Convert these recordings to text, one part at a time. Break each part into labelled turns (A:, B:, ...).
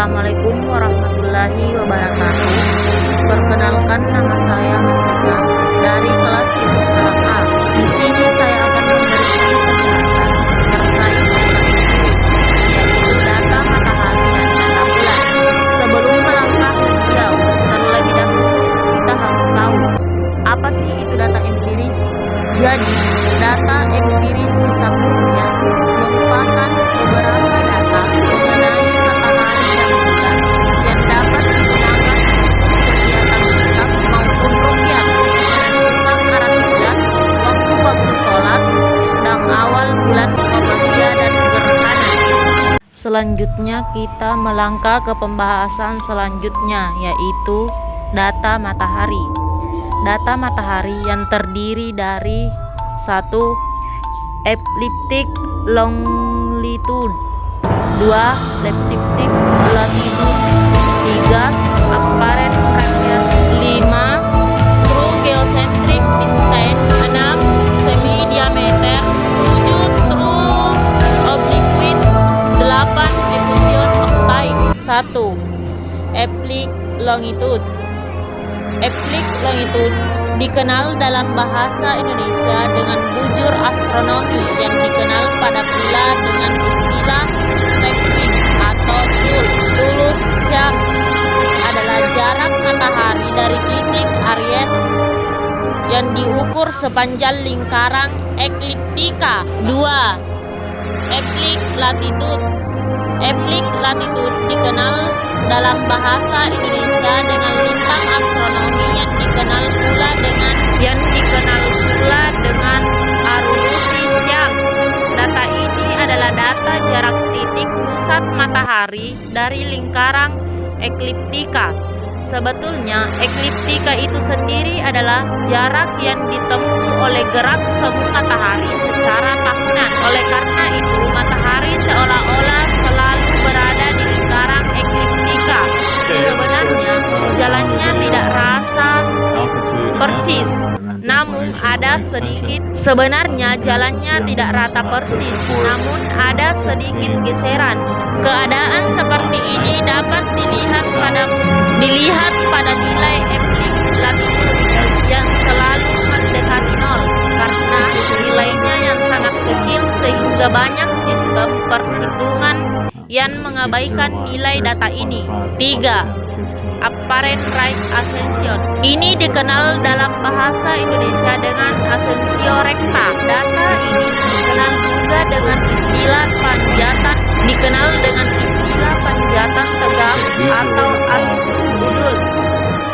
A: Assalamualaikum warahmatullahi wabarakatuh. Perkenalkan, nama saya Masita dari kelas Ilmu Falak A. Di sini saya akan memberikan penjelasan terkait data empiris, yaitu data matahari dan data bulan. Sebelum melangkah lebih jauh, terlebih dahulu kita harus tahu apa sih itu data empiris. Jadi, data empiris hisab rukyat merupakan beberapa data mengenai matahari dan bulan yang dapat digunakan untuk kegiatan hisab maupun rukyat, menentukan arah kiblat, waktu-waktu sholat, dan awal bulan Qamariyah dan gerhana. Selanjutnya kita melangkah ke pembahasan selanjutnya, yaitu data matahari. Data matahari yang terdiri dari 1. Ecliptic longitude, 2. ecliptic latitude, 3. apparent radius, 5. true geocentric distance, 6. semi diameter, 7. true oblique, 8. diffusion of time. 1. Ecliptic longitude. Ecliptic longitude dikenal dalam bahasa Indonesia dengan bujur astronomi yang dikenal pada pula dengan istilah takwin atau tulus syams, adalah jarak matahari dari titik Aries yang diukur sepanjang lingkaran ekliptika. 2. Ecliptic latitude. Ecliptic latitude dikenal dalam bahasa Indonesia dengan lintang astronomi yang dikenal pula dengan arulusi syams. Data ini adalah data jarak titik pusat matahari dari lingkaran ekliptika. Sebetulnya ekliptika itu sendiri adalah jarak yang ditempuh oleh gerak semu matahari secara tahunan. Oleh karena itu, matahari seolah-olah selalu berada di lingkaran ekliptika. Sebenarnya jalannya tidak rasa persis, namun ada sedikit geseran. Keadaan seperti ini dapat dilihat pada nilai ecliptic latitude yang selalu mendekati nol, karena nilainya yang sangat kecil sehingga banyak sistem perhitungan yang mengabaikan nilai data ini. 3. Apparent right ascension. Ini dikenal dalam bahasa Indonesia dengan asensio rekta. Data ini dikenal juga dengan istilah panjatan tegak atau as-su'udul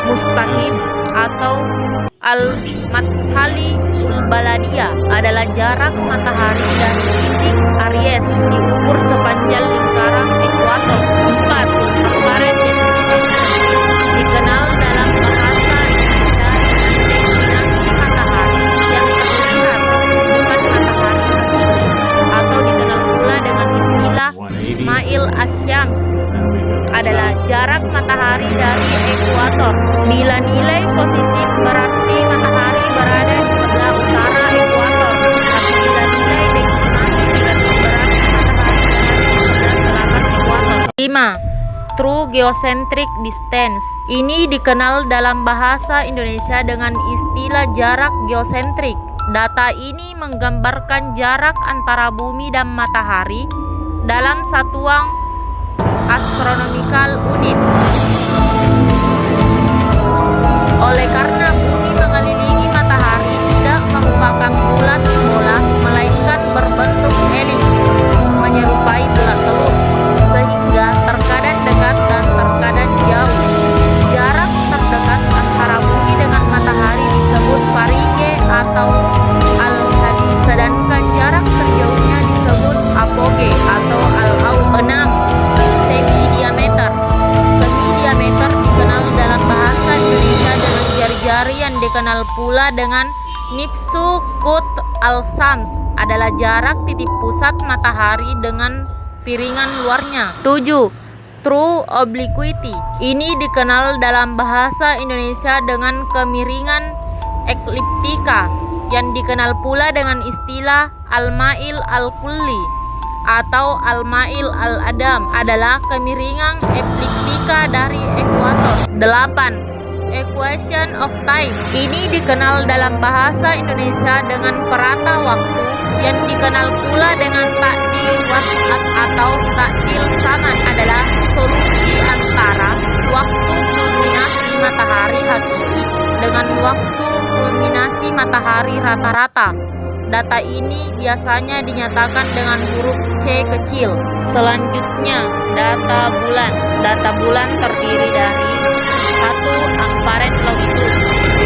A: mustaqim atau al-madhali ul-baladiyah, adalah jarak matahari dari titik Aries diukur sepanjang lingkaran ekuator. 4. Apparent destination. Dikenal dalam bahasa Indonesia dengan deklinasi matahari yang terlihat, bukan matahari hakiki, atau dikenal pula dengan istilah mail asyams, adalah jarak matahari dari ekuator. Bila nilai posisi berarti matahari berada di sebelah utara ekuator, tapi bila nilai deklinasi negatif berarti matahari berada di sebelah selatan ekuator. 5. True geocentric distance. Ini dikenal dalam bahasa Indonesia dengan istilah jarak geosentrik. Data ini menggambarkan jarak antara bumi dan matahari dalam satuan astronomical unit. Oleh karena bumi mengelilingi matahari tidak merupakan bulat bola, melainkan berbentuk elips menyerupai bulat telur, sehingga terkadang dekat dan terkadang jauh. Jarak terdekat antara bumi dengan matahari disebut parige atau al-hadi, sedangkan jarak terjauhnya disebut apoge atau al-aud. 6. Semi diameter. Semi diameter dikenal dalam bahasa Indonesia dengan jari-jari yang dikenal pula dengan nifsu kut al-sams, adalah jarak titik pusat matahari dengan piringan luarnya. 7. True obliquity. Ini dikenal dalam bahasa Indonesia dengan kemiringan ekliptika yang dikenal pula dengan istilah al-mail al-kulli. atau Al-Mail Al-Adam adalah kemiringan ekliptika dari ekuator. 8. Equation of time. Ini dikenal dalam bahasa Indonesia dengan perata waktu, yang dikenal pula dengan takdil wat'at atau takdil zaman, adalah solusi antara waktu kulminasi matahari hakiki dengan waktu kulminasi matahari rata-rata. Data ini biasanya dinyatakan dengan huruf C kecil. Selanjutnya, data bulan. Data bulan terdiri dari 1. Amparen longitude,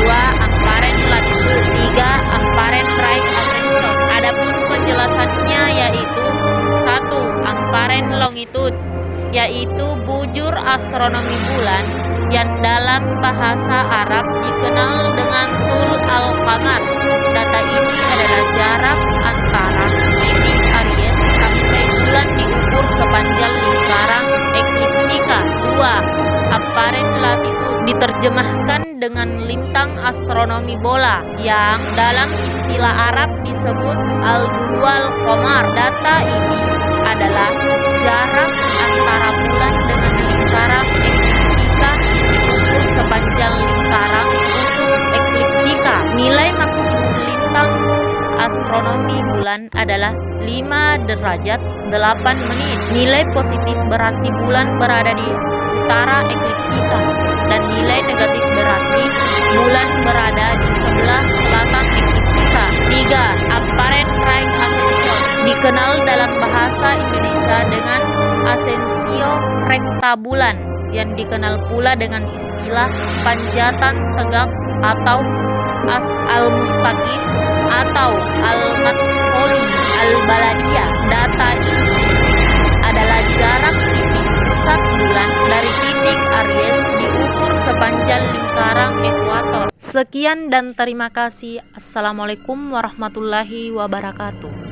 A: 2. Amparen latitude, 3. Amparen right ascension. Adapun penjelasannya yaitu 1. Amparen longitude yaitu bujur astronomi bulan yang dalam bahasa Arab dikenal dengan tul al-qamar. Data ini adalah jarak antara titik Aries sampai bulan diukur sepanjang lingkaran ekliptika. 2. Apparent latitude diterjemahkan dengan lintang astronomi bola yang dalam istilah Arab disebut al-dulwal qamar. Data ini adalah jarak antara bulan dengan lingkaran ekliptika diukur sepanjang lingkaran kutub ekliptika. Nilai maksimum lintang astronomi bulan adalah 5 derajat 8 menit. Nilai positif berarti bulan berada di utara ekliptika, dan nilai negatif berarti bulan berada di sebelah selatan ekliptika. 3. Apparent right ascension dikenal dalam bahasa Indonesia dengan asensio rekta bulan, yang dikenal pula dengan istilah panjatan tegak atau as al-mustaqim atau al-madkholi al-baladiyah. Data ini adalah jarak titik pusat bulan dari titik Aries diukur sepanjang lingkaran ekuator. Sekian dan terima kasih. Assalamualaikum warahmatullahi wabarakatuh.